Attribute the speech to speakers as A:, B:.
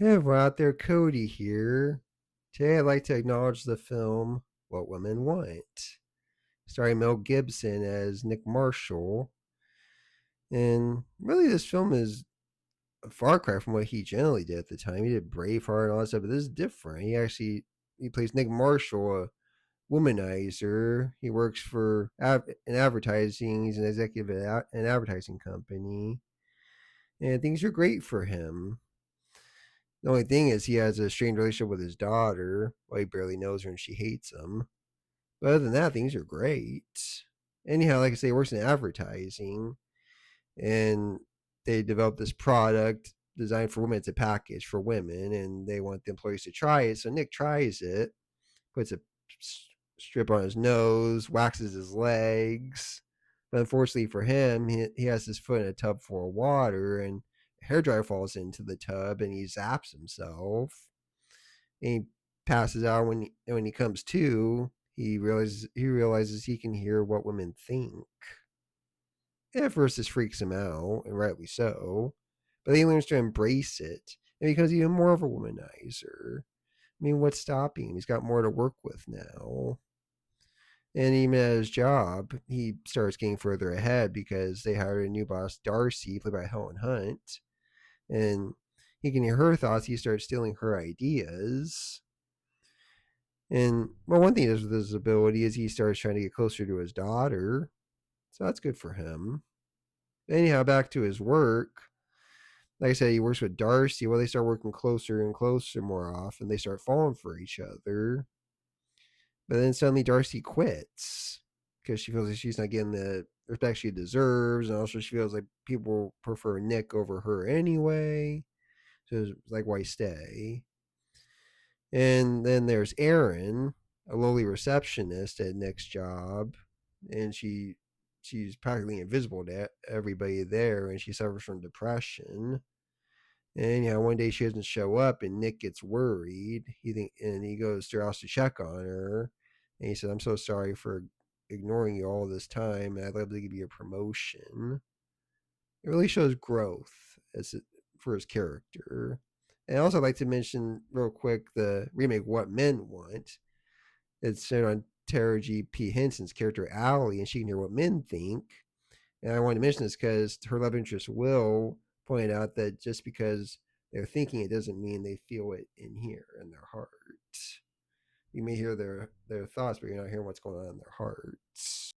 A: Hey everyone out there, Cody here. Today I'd like to acknowledge the film What Women Want, starring Mel Gibson as Nick Marshall. And really, this film is a far cry from what he generally did at the time. He did Braveheart and all that stuff, but this is different. He plays Nick Marshall, a womanizer. He works for in advertising. He's an executive at an advertising company, and things are great for him. The only thing is he has a strained relationship with his daughter. Well, he barely knows her and she hates him. But other than that, things are great. Anyhow, like I say, he works in advertising and they developed this product designed for women. It's a package for women and they want the employees to try it. So Nick tries it, puts a strip on his nose, waxes his legs. But unfortunately for him, he has his foot in a tub full of water and a hairdryer falls into the tub and he zaps himself. And he passes out when he comes to. He realizes he can hear what women think. At first, this freaks him out, and rightly so. But he learns to embrace it and becomes even more of a womanizer. I mean, what's stopping him? He's got more to work with now. And even at his job, he starts getting further ahead because they hired a new boss, Darcy, played by Helen Hunt. And he can hear her thoughts. He starts stealing her ideas. And well, one thing he does with his ability is he starts trying to get closer to his daughter. So that's good for him. Anyhow, back to his work. Like I said, he works with Darcy. Well, they start working closer and closer more often. They start falling for each other. But then suddenly Darcy quits because she feels like she's not getting the respect she deserves. And also, she feels like people prefer Nick over her anyway. So it's like, why stay? And then there's Erin, a lowly receptionist at Nick's job, and she's practically invisible to everybody there, and she suffers from depression. And one day she doesn't show up, and Nick gets worried. And he goes to her house to check on her, and he says, "I'm so sorry for ignoring you all this time, and I'd love to give you a promotion." It really shows growth for his character. And I also like to mention real quick the remake What Men Want. It's centered on Taraji P. Henson's character Allie, and she can hear what men think. And I wanted to mention this because her love interest Will pointed out that just because they're thinking it doesn't mean they feel it in here in their heart. You may hear their thoughts, but you're not hearing what's going on in their hearts.